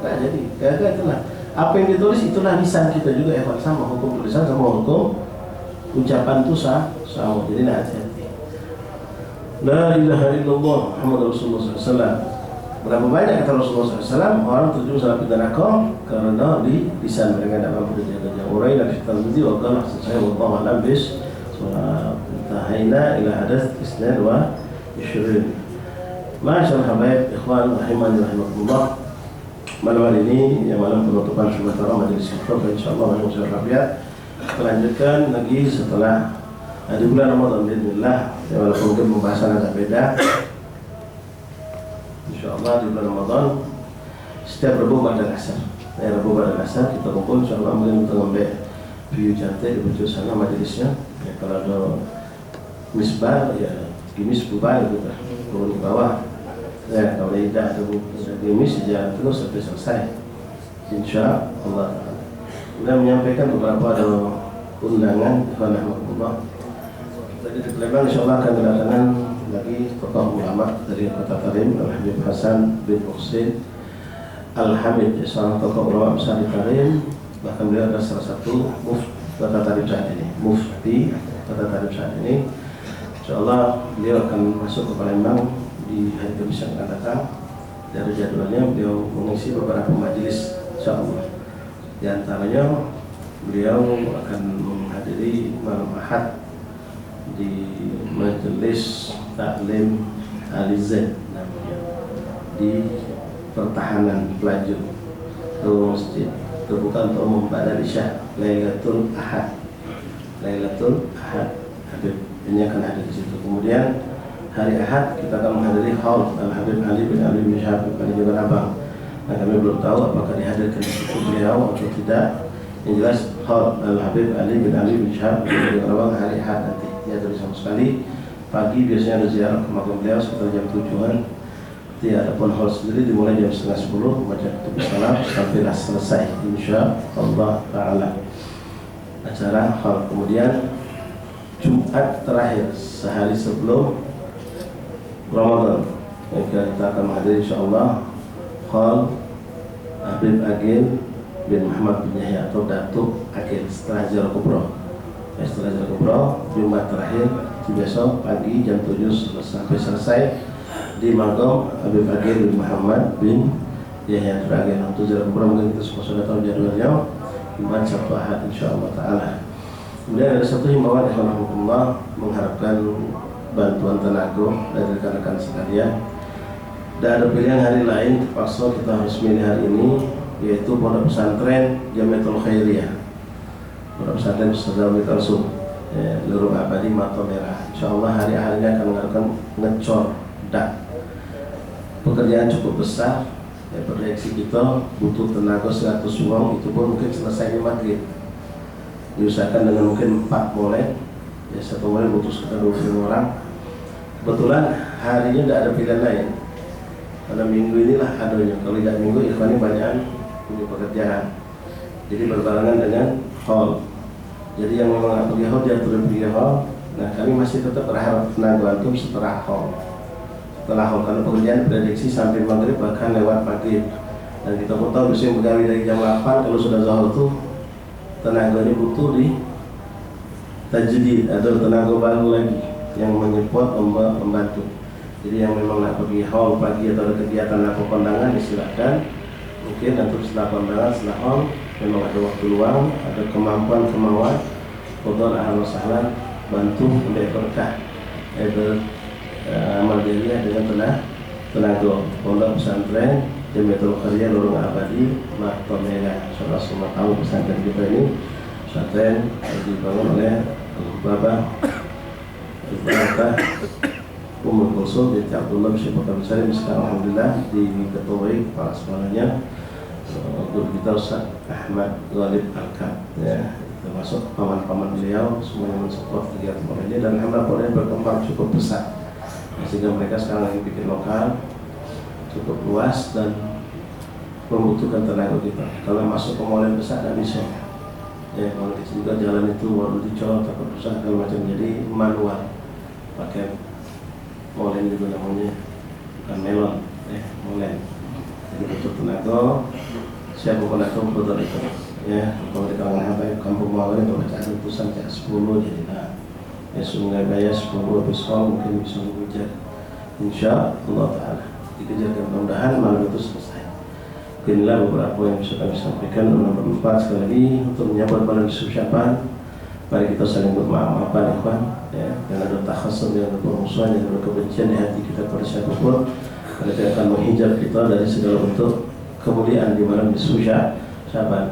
Nah, jadi kagak itulah apa yang ditulis itulah lisan kita juga ya Pak, sama hukum tulisan sama hukum ucapan itu sama. Jadi nah hati-hati. La ilaha illallah Muhammad Rasulullah SAW. Berapa banyak kata Rasulullah SAW orang terjun salah neraka karena di lisan mereka tidak mampu dijaga. Urai dan fitan budi wa qala saya wallahu a'lam bis. Tahayna ila hadas isnad wa ishirin. Masyaallah habaib ikhwan rahimani rahimakumullah. Malam ini yang malam penutupan sementara majelis kita, insyaallah malam Syekh Rabi'ah kita lanjutkan lagi setelah di bulan Ramadan bismillah. Ya, walaupun mungkin pembahasan agak beda. Insyaallah di bulan Ramadan setiap Rabu pada asar. Rabu pada asar kita kumpul insyaallah mungkin kita ngambil view cantik di ujung sana majelisnya. Ya, kalau ada misbah ya gimis bubar gitu turun ke bawah. Ya, kalau tidak ada gimis ya terus sampai selesai insya Allah. Kita menyampaikan beberapa ada undangan Alhamdulillah. Tadi di Palembang insya Allah akan kedatangan lagi tokoh ulama dari Kota Tarim, Al-Habib Hasan bin Muhsin Al-Hamid, seorang tokoh ulama besar di Tarim. Bahkan beliau adalah salah satu mufti Kota Tarim saat ini, mufti Kota Tarim saat ini. Insya Allah beliau akan masuk ke Palembang di hari Kamis yang akan datang. Dari jadwalnya beliau mengisi beberapa majelis insya Allah. Di antaranya beliau akan menghadiri malam Ahad di majelis taklim Alizah namanya di pertahanan Pelaju masjid terbuka untuk umum pada Isya Lailatul Ahad. Habib ini akan hadir di situ. Kemudian hari Ahad kita akan menghadiri haul Al-Habib Ali bin Ali bin Syahab bin Jabal Abang. Nah, kami belum tahu apakah dihadirkan di situ beliau atau tidak. Yang jelas haul Al-Habib Ali bin Ali bin Syahab bin Jabal Abang hari Ahad nanti. Ya, dari sama sekali pagi biasanya ada ziarah ke makam beliau sekitar jam 7-an. Nanti ada pun haul sendiri dimulai jam 9:30 baca kutub salam sampailah selesai insya Allah Ta'ala acara haul. Kemudian Jumat terakhir sehari sebelum Ramadan kita akan menghadiri insyaallah Khal Habib Agil bin Muhammad bin Yahya atau Datuk Agil setelah Ziarah Kubra. Setelah Ziarah Kubra Jumat terakhir itu besok pagi jam 7 sampai selesai di Magom Habib Agil bin Muhammad bin Yahya Agil. Untuk Ziarah Kubra mungkin kita sudah tahu jadwalnya Jumat Sabtu Ahad insyaallah Ta'ala. Kemudian ada satu himbauan Alhamdulillah mengharapkan bantuan tenaga dari rekan-rekan sekalian. Dan ada pilihan hari lain terpaksa kita harus milih hari ini, yaitu pondok pesantren Jamiatul Khairiyah, pondok pesantren Ustaz Rasul Nurul Abadi Mata Merah. Insyaallah hari ini akan mengadakan ngecor dak. Pekerjaan cukup besar. Proyeksi kita butuh tenaga 100 orang, itu pun mungkin selesai di maghrib. Diusahakan dengan mungkin 4 molen, ya satu molen butuh sekitar 25 orang. Kebetulan harinya tidak ada pilihan lain. Pada minggu inilah adanya. Kalau tidak minggu, ikhwan ini banyak punya pekerjaan. Jadi berbarengan dengan haul. Jadi yang memang pergi haul dia turun pergi haul. Nah, kami masih tetap berharap tenaga antum setelah haul. Setelah haul karena pekerjaan prediksi sampai maghrib bahkan lewat maghrib. Dan kita pun tahu biasanya pegawai dari jam 8 kalau sudah zuhur itu tenaganya butuh di tajdid atau tenaga baru lagi yang menyupport membantu. Jadi yang memang nak pergi haul pagi atau ada kegiatan apa kondangan silakan. Mungkin nanti setelah kondangan setelah haul memang ada waktu luang, ada kemauan, qadar ahlan sahlan bantu untuk berkah amal jariah dengan tenaga pondok pesantren Jamiatul Khairiyah Lorong Abadi Mata Merah. Insyaallah semua tahu pesantren kita ini pesantren dibangun oleh Bapak Umur Kulsum binti Abdullah bin Syekh Besar. Sekarang alhamdulillah diketuai kepala sekolahnya guru kita Ustaz Ahmad Ghalib Al-Kab, ya, termasuk paman-paman beliau semuanya mensupport kegiatan mereka dan alhamdulillah berkembang cukup besar sehingga mereka sekarang lagi bikin lokal cukup luas dan membutuhkan tenaga kita. Kalau masuk ke mall yang besar tidak bisa. Ya, kalau kecil juga jalan itu baru dicol, takut rusak segala macam. Jadi manual, pakai molen juga namanya, bukan melon, molen. butuh tenaga, siapa tenaga butuh itu. Ya, kalau di kalangan apa kampung Mawar itu baca ratusan cak 10 jadi nah, ya sungai bayar 10 besok mungkin bisa mengujar. Insya Allah Taala dikejar mudah-mudahan malam itu selesai. Inilah beberapa yang bisa kami sampaikan. Nomor 4 sekali lagi untuk menyambut bulan Sya'ban, mari kita saling bermaaf-maafan ikhwan ya, karena ada takhasum yang bermusuhan yang ada kebencian di hati kita pada siapapun, karena dia akan menghijab kita dari segala bentuk kemuliaan di malam Sya'ban.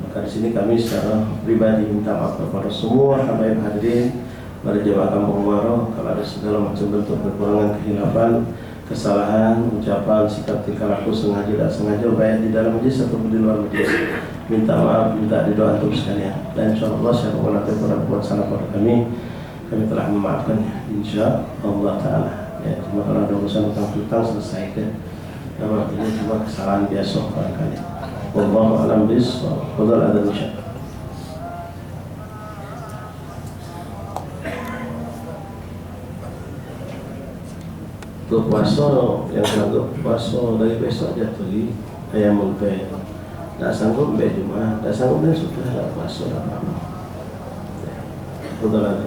Maka di sini kami secara pribadi minta maaf kepada semua habaib hadirin, pada jemaah Kampung Muaro kalau ada segala macam bentuk kekurangan, kehilapan, kesalahan, ucapan, sikap, tingkah laku sengaja tak sengaja baik di dalam majlis ataupun di luar majlis. Minta maaf, minta didoa untuk sekalian. Dan insyaallah siapapun nanti pada buat salah pada kami telah memaafkannya. Insyaallah Taala. Ya, cuma kalau ada urusan utang selesaikan. Nama ini cuma kesalahan biasa barangkali. Wallahu a'lam bishawab. Qadar ada insya. Untuk puasa yang sanggup puasa dari besok jatuh ayam mulpe, tak sanggup be cuma tak sanggup dan sudah lah puasa apa-apa. Betul lagi.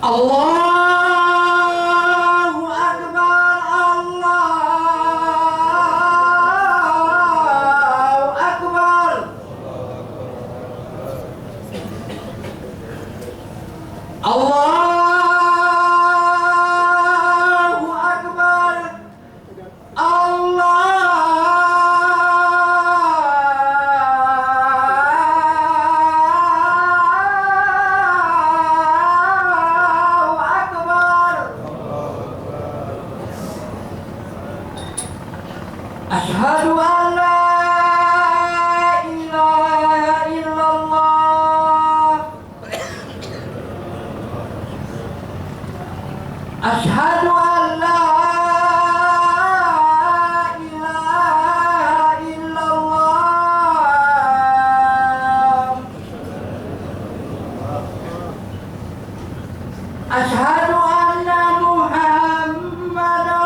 Allahu Akbar, Allahu Akbar, Allah. Asyhadu an la ilaha illallah. Asyhadu an la ilaha illallah. Asyhadu anna Muhammadar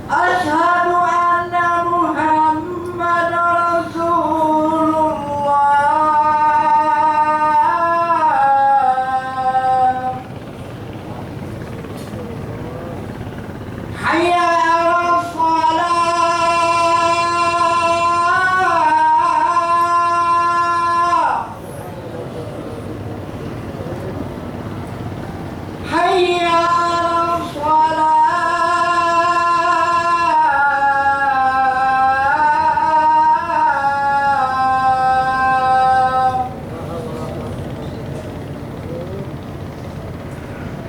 Asyhadu anna Muhammad Rasulullah. Hayya 'alas shalah. Hayya 'alas shalah.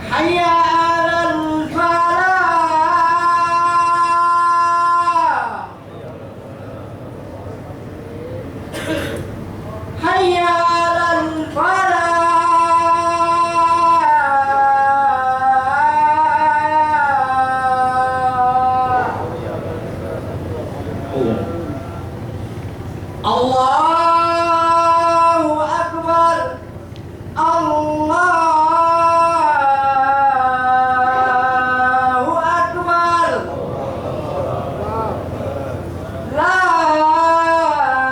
Hayya 'alal falah. Hayya 'alal falah. Allahu Akbar, Allahu Akbar. La ilaha illallah.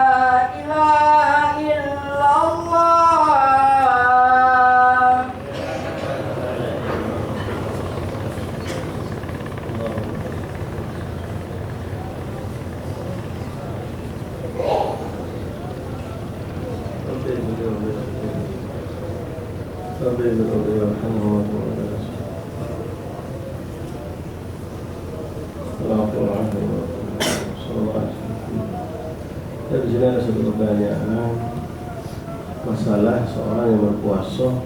Ya, di sini ada satu pertanyaan masalah seorang yang berpuasa.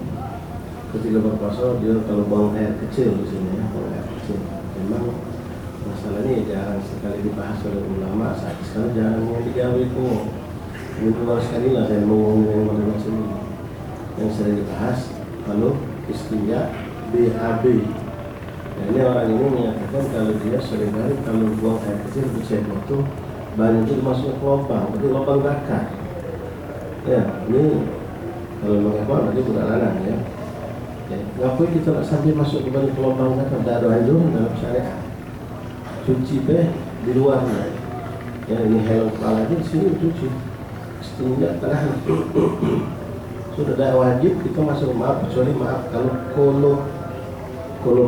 Ketika berpuasa dia kalau buang air kecil di sini ya, buang air kecil. Memang masalah ini jarang sekali dibahas oleh ulama. Saat sekarang jarang yang digawe itu. Ini baru sekali lah saya ngomong yang macam ini. Yang sering dibahas kalau istinja BAB. Nah, ini orang ini menyatakan kalau dia seringkali kalau buang air kecil di cebok itu banyak itu masuk ke lubang, berarti lubang bakar. Ya, ini kalau mengekor berarti budak lanang ya. Ngapain kita nak sambil masuk ke balik gelombang kan? Tak ada anjuran dalam syariat. Cuci di luarnya. Ya, ini helm kepala di sini cuci. Setinggi tengah. Sudah tak wajib kita masuk, maaf kecuali maaf kalau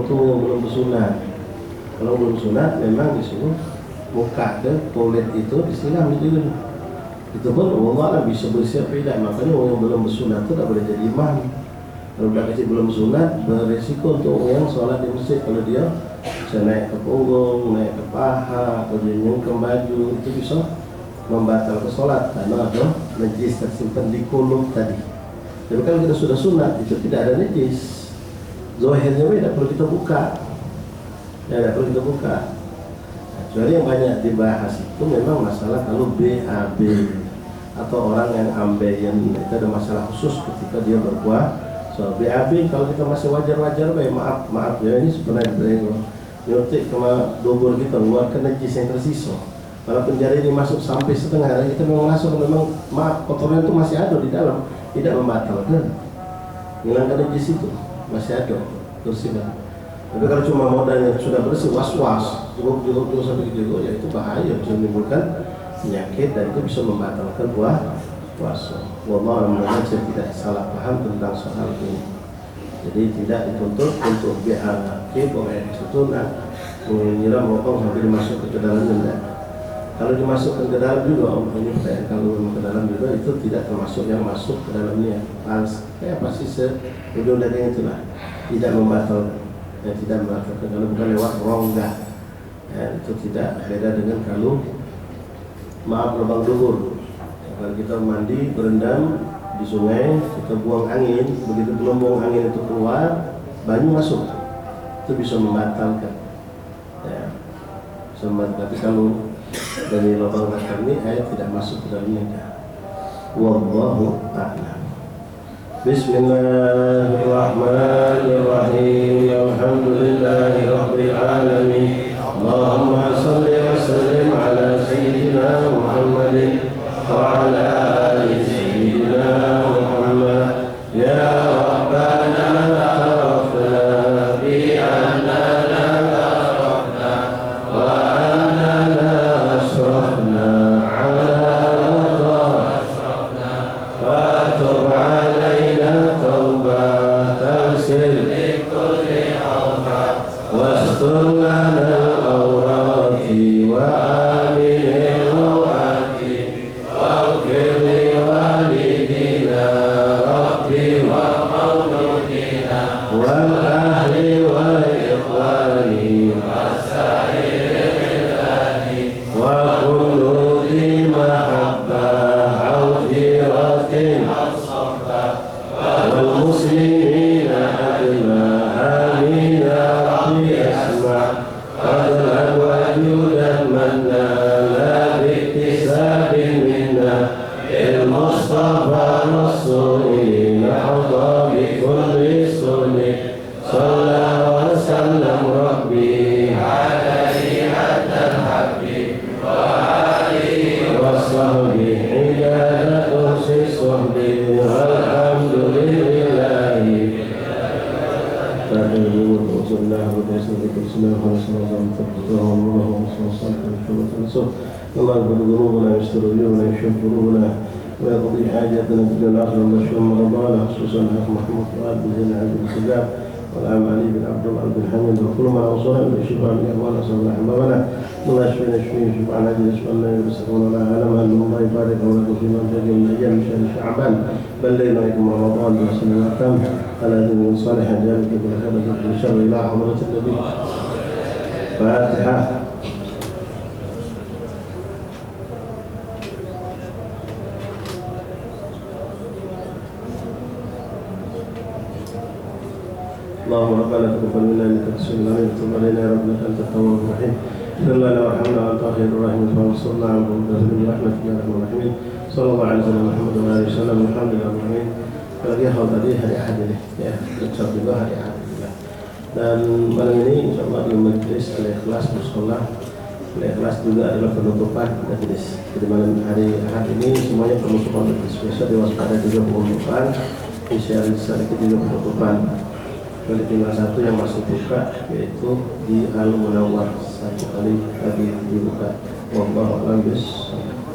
tu belum bersunat. Kalau belum sunat memang disuruh buka ke toilet itu disiram itu. Itu pun Allah bisa bersiap tidak. Makanya orang yang belum bersunat itu tak boleh jadi imam. Kalau dah kecil belum sunat, beresiko untuk orang yang sholat di masjid. Kalau dia bisa naik ke punggung, naik ke paha, atau dia nyungkem baju, itu bisa membatalkan sholat karena ada najis tersimpan di kulub tadi. Tapi kalau kita sudah sunat, itu tidak ada najis. Zahirnya tidak perlu kita buka. Ya, tidak perlu kita buka. Kecuali yang banyak dibahas itu memang masalah kalau BAB atau orang yang ambeien, itu ada masalah khusus ketika dia berpuasa. So BAB kalau kita masih wajar-wajar, baik maaf ya, ini sebenarnya nyotik sama dobor kita mengeluarkan najis yang tersisa. Walaupun jari ini masuk sampai setengah, dan kita memang masuk, memang maaf kotoran itu masih ada di dalam, tidak membatalkan. Hilangkan najis itu masih ada, bersihkan. Tapi kalau cuma modalnya sudah bersih, was-was, cukup sampai gitu, ya itu bahaya, bisa menimbulkan penyakit dan itu bisa membatalkan puasa. Wallahu a'lam, saya tidak salah paham tentang soal ini. Jadi tidak dituntut untuk BAK oleh tuntunan menyiram bokong sampai dimasukkan ke dalam benda. Kalau dimasukkan ke dalam juga, kalau ke dalam juga itu tidak termasuk yang masuk ke dalamnya. Kayak pasti ujung daging itulah tidak membatalkan. Tidak membatalkan kalau bukan lewat rongga. Itu tidak beda dengan kalau lubang dubur. Kalau kita mandi, berendam di sungai, kita buang angin, begitu gelombang angin itu keluar, banyu masuk, itu bisa membatalkan. Ya, bisa membatalkan. Tapi kalau dari lubang dasar ini, air tidak masuk ke dalamnya. Wallahu a'lam. Bismillahirrahmanirrahim. Alhamdulillahirabbil alamin. Allahumma shalli wa sallim ala sayyidina Muhammadin wa ala ali sayyidina Muhammad. Ya Rabbana ta'afna bi annana ta'afna wa annana asrafna ala radha wa tub alaina tawbatan sirri kulli awfa wastur lana al-awrati wa amin al-awati waghfir li walidina rabbi wa mawludina wal ahli wal ikhwani wasairil biladi wa kullu di mahabbah au firatin wal muslimina ajma'in amin ya rabbi asma' fadlan wa judan manna la biktisabin minna il mustafa rasulina hadha bi kulli sunni salla wa sallam rabbi alaihi hatta habbi wa alihi wa sahbihi ijadatu si sahbihi alhamdulillahi اللهم اغفر ذنوبنا ويستر عيوبنا ويشف قلوبنا ويقضي حاجاتنا في الدنيا والاخره ونشفع مرضانا خصوصا الاخ محمود فؤاد بن زين عبد السلام والعام علي بن عبد الله بن حميد وكل من اوصانا بالشفاء من اخواننا صلى احبابنا الله يشفينا يشفيهم شفاء عاجل يشفى لنا يرزقنا ولا اعلم ان الله يبارك ولكم في من جاء من ايام شهر شعبان بلغنا عليكم رمضان وسلم التام على دين صالح جابك كل خير من شر الى حضره النبي. فاتحه. اللهم ربنا تقبل منا انك انت السميع العليم وتب علينا يا رب انك انت التواب الرحيم اغفر لنا وارحمنا وانت خير الراحمين وانصرنا على القوم الكافرين برحمتك يا ارحم الراحمين صلى الله عليه وسلم محمد وعلى اله وسلم والحمد لله رب العالمين. Lagi tadi hari Ahad ini ya, lecture juga hari Ahad juga. Dan malam ini insyaallah di majelis Al-Ikhlas Musola Al-Ikhlas juga adalah penutupan majelis. Jadi malam hari Ahad ini semuanya penutupan majelis. Biasa diwaspadai juga penutupan, insya Allah sedikit juga penutupan. Kali tinggal satu yang masih buka, yaitu di Al Munawwar, satu kali lagi dibuka. Wallahu a'lam bishawab.